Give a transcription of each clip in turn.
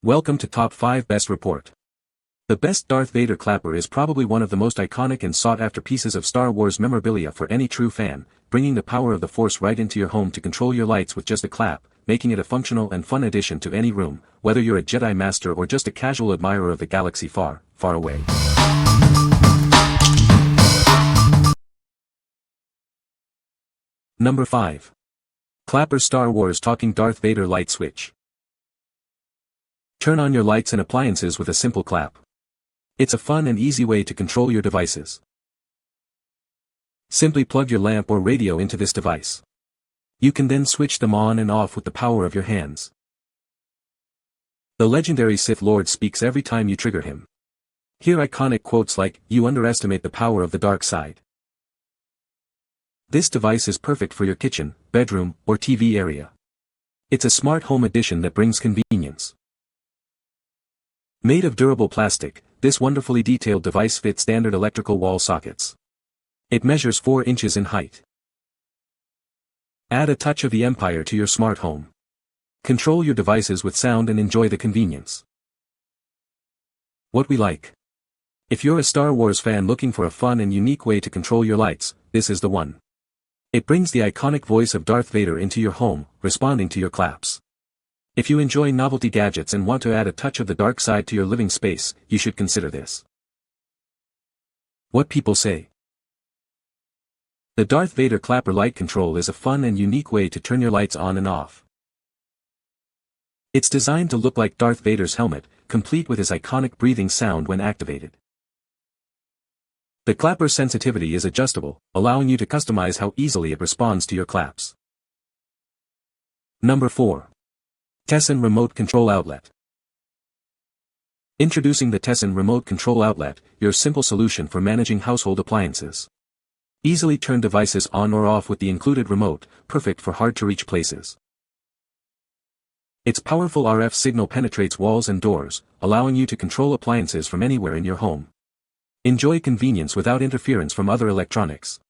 Welcome to Top 5 Best Report. The best Darth Vader Clapper is probably one of the most iconic and sought-after pieces of Star Wars memorabilia for any true fan, bringing the power of the Force right into your home to control your lights with just a clap, making it a functional and fun addition to any room, whether you're a Jedi Master or just a casual admirer of the galaxy far, far away. Number 5. Clapper Star Wars Talking Darth Vader Light Switch. Turn on your lights and appliances with a simple clap. It's a fun and easy way to control your devices. Simply plug your lamp or radio into this device. You can then switch them on and off with the power of your hands. The legendary Sith Lord speaks every time you trigger him. Hear iconic quotes like, "You underestimate the power of the dark side." This device is perfect for your kitchen, bedroom, or TV area. It's a smart home addition that brings convenience. Made of durable plastic, this wonderfully detailed device fits standard electrical wall sockets. It measures 4 inches in height. Add a touch of the Empire to your smart home. Control your devices with sound and enjoy the convenience. What we like. If you're a Star Wars fan looking for a fun and unique way to control your lights, this is the one. It brings the iconic voice of Darth Vader into your home, responding to your claps. If you enjoy novelty gadgets and want to add a touch of the dark side to your living space, you should consider this. What people say. The Darth Vader Clapper light control is a fun and unique way to turn your lights on and off. It's designed to look like Darth Vader's helmet, complete with his iconic breathing sound when activated. The clapper sensitivity is adjustable, allowing you to customize how easily it responds to your claps. Number 4. TESSAN Remote Control Outlet. Introducing the TESSAN Remote Control Outlet, your simple solution for managing household appliances. Easily turn devices on or off with the included remote, perfect for hard-to-reach places. Its powerful RF signal penetrates walls and doors, allowing you to control appliances from anywhere in your home. Enjoy convenience without interference from other electronics.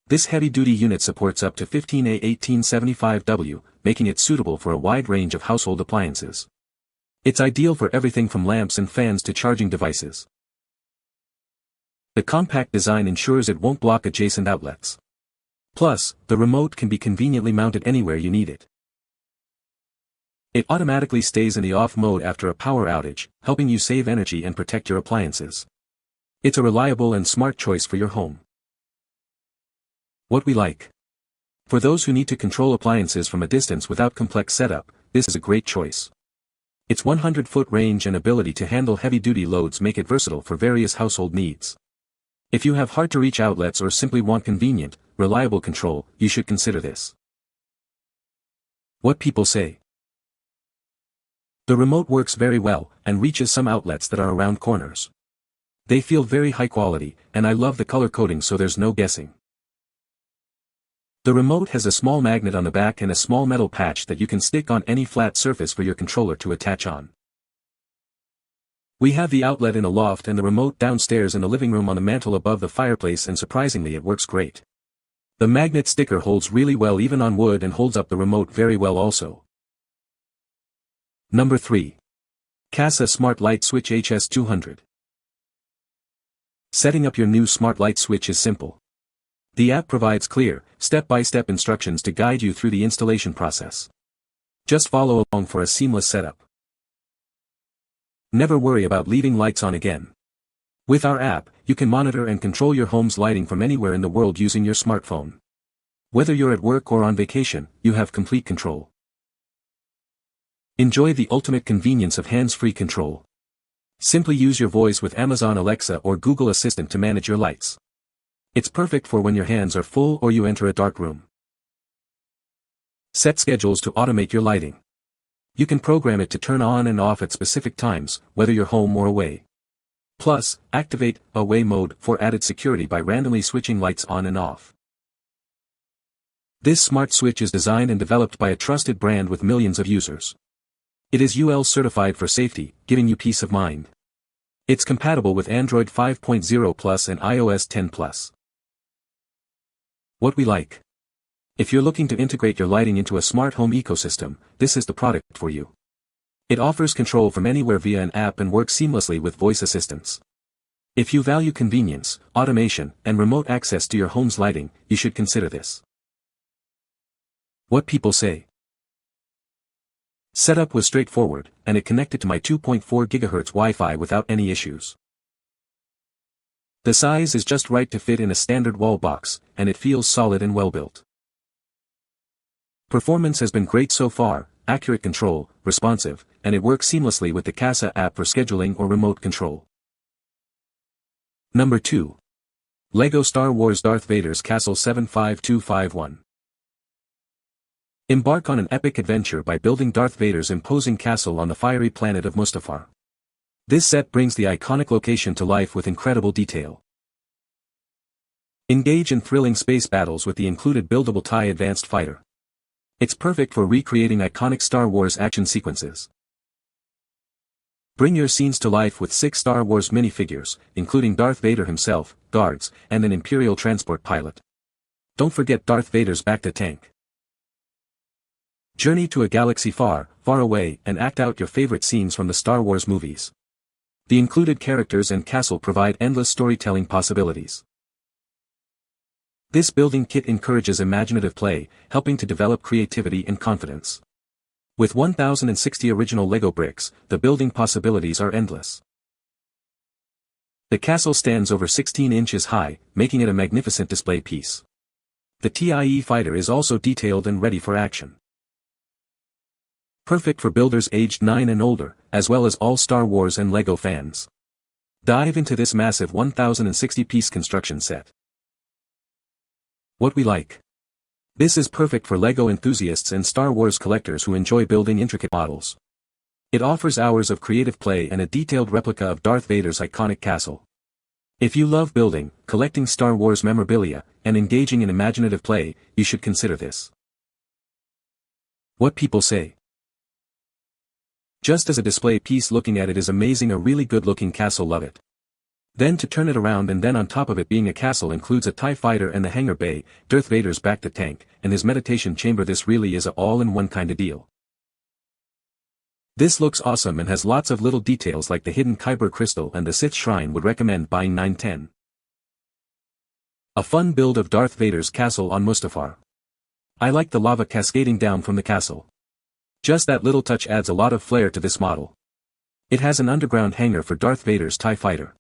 This heavy-duty unit supports up to 15A1875W, making it suitable for a wide range of household appliances. It's ideal for everything from lamps and fans to charging devices. The compact design ensures it won't block adjacent outlets. Plus, the remote can be conveniently mounted anywhere you need it. It automatically stays in the off mode after a power outage, helping you save energy and protect your appliances. It's a reliable and smart choice for your home. What we like. For those who need to control appliances from a distance without complex setup, this is a great choice. Its 100-foot range and ability to handle heavy-duty loads make it versatile for various household needs. If you have hard-to-reach outlets or simply want convenient, reliable control, you should consider this. What people say. The remote works very well, and reaches some outlets that are around corners. They feel very high quality, and I love the color coding so there's no guessing. The remote has a small magnet on the back and a small metal patch that you can stick on any flat surface for your controller to attach on. We have the outlet in a loft and the remote downstairs in the living room on the mantle above the fireplace, and surprisingly it works great. The magnet sticker holds really well even on wood and holds up the remote very well also. Number 3. Kasa Smart Light Switch HS200. Setting up your new smart light switch is simple. The app provides clear, step-by-step instructions to guide you through the installation process. Just follow along for a seamless setup. Never worry about leaving lights on again. With our app, you can monitor and control your home's lighting from anywhere in the world using your smartphone. Whether you're at work or on vacation, you have complete control. Enjoy the ultimate convenience of hands-free control. Simply use your voice with Amazon Alexa or Google Assistant to manage your lights. It's perfect for when your hands are full or you enter a dark room. Set schedules to automate your lighting. You can program it to turn on and off at specific times, whether you're home or away. Plus, activate away mode for added security by randomly switching lights on and off. This smart switch is designed and developed by a trusted brand with millions of users. It is UL certified for safety, giving you peace of mind. It's compatible with Android 5.0 Plus and iOS 10 Plus. What we like. If you're looking to integrate your lighting into a smart home ecosystem, this is the product for you. It offers control from anywhere via an app and works seamlessly with voice assistants. If you value convenience, automation, and remote access to your home's lighting, you should consider this. What people say. Setup was straightforward, and it connected to my 2.4 GHz Wi-Fi without any issues. The size is just right to fit in a standard wall box, and it feels solid and well-built. Performance has been great so far, accurate control, responsive, and it works seamlessly with the Kasa app for scheduling or remote control. Number 2. LEGO Star Wars Darth Vader's Castle 75251. Embark on an epic adventure by building Darth Vader's imposing castle on the fiery planet of Mustafar. This set brings the iconic location to life with incredible detail. Engage in thrilling space battles with the included buildable TIE Advanced Fighter. It's perfect for recreating iconic Star Wars action sequences. Bring your scenes to life with 6 Star Wars minifigures, including Darth Vader himself, guards, and an Imperial transport pilot. Don't forget Darth Vader's Bacta tank. Journey to a galaxy far, far away and act out your favorite scenes from the Star Wars movies. The included characters and castle provide endless storytelling possibilities. This building kit encourages imaginative play, helping to develop creativity and confidence. With 1060 original LEGO bricks, the building possibilities are endless. The castle stands over 16 inches high, making it a magnificent display piece. The TIE fighter is also detailed and ready for action. Perfect for builders aged 9 and older, as well as all Star Wars and LEGO fans. Dive into this massive 1060-piece construction set. What we like. This is perfect for LEGO enthusiasts and Star Wars collectors who enjoy building intricate models. It offers hours of creative play and a detailed replica of Darth Vader's iconic castle. If you love building, collecting Star Wars memorabilia, and engaging in imaginative play, you should consider this. What people say. Just as a display piece, looking at it is amazing, a really good looking castle, love it. Then to turn it around, and then on top of it being a castle includes a TIE fighter and the hangar bay, Darth Vader's Bacta tank, and his meditation chamber. This really is a all-in-one kind of deal. This looks awesome and has lots of little details like the hidden Kyber crystal and the Sith shrine. Would recommend buying 910. A fun build of Darth Vader's castle on Mustafar. I like the lava cascading down from the castle. Just that little touch adds a lot of flair to this model. It has an underground hangar for Darth Vader's TIE fighter.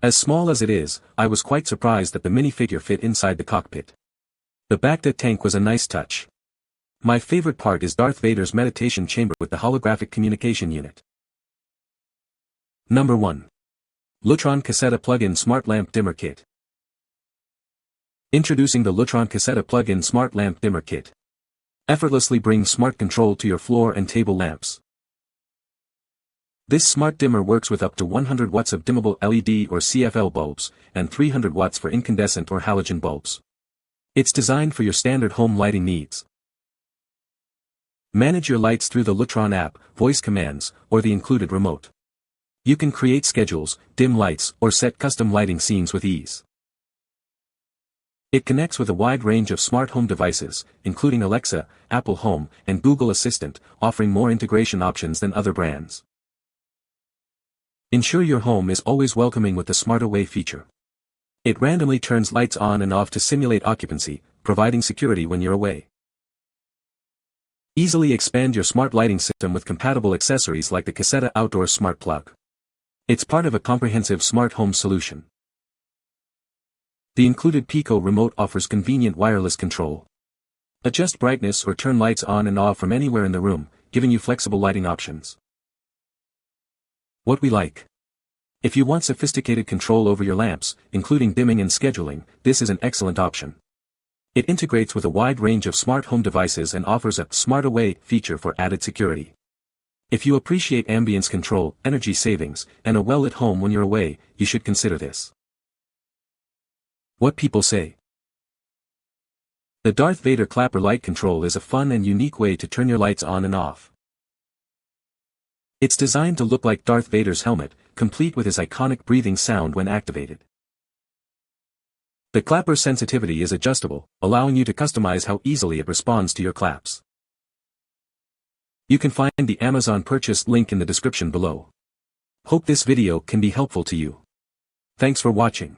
As small as it is, I was quite surprised that the minifigure fit inside the cockpit. The Bacta tank was a nice touch. My favorite part is Darth Vader's meditation chamber with the holographic communication unit. Number 1. Lutron Caseta Plug-in Smart Lamp Dimmer Kit. Introducing the Lutron Caseta Plug-in Smart Lamp Dimmer Kit. Effortlessly brings smart control to your floor and table lamps. This smart dimmer works with up to 100 watts of dimmable LED or CFL bulbs, and 300 watts for incandescent or halogen bulbs. It's designed for your standard home lighting needs. Manage your lights through the Lutron app, voice commands, or the included remote. You can create schedules, dim lights, or set custom lighting scenes with ease. It connects with a wide range of smart home devices, including Alexa, Apple Home, and Google Assistant, offering more integration options than other brands. Ensure your home is always welcoming with the Smart Away feature. It randomly turns lights on and off to simulate occupancy, providing security when you're away. Easily expand your smart lighting system with compatible accessories like the Caseta Outdoor Smart Plug. It's part of a comprehensive smart home solution. The included Pico remote offers convenient wireless control. Adjust brightness or turn lights on and off from anywhere in the room, giving you flexible lighting options. What we like. If you want sophisticated control over your lamps, including dimming and scheduling, this is an excellent option. It integrates with a wide range of smart home devices and offers a Smart Away feature for added security. If you appreciate ambience control, energy savings, and a well-lit home when you're away, you should consider this. What people say. The Darth Vader Clapper light control is a fun and unique way to turn your lights on and off. It's designed to look like Darth Vader's helmet, complete with his iconic breathing sound when activated. The clapper sensitivity is adjustable, allowing you to customize how easily it responds to your claps. You can find the Amazon purchase link in the description below. Hope this video can be helpful to you. Thanks for watching.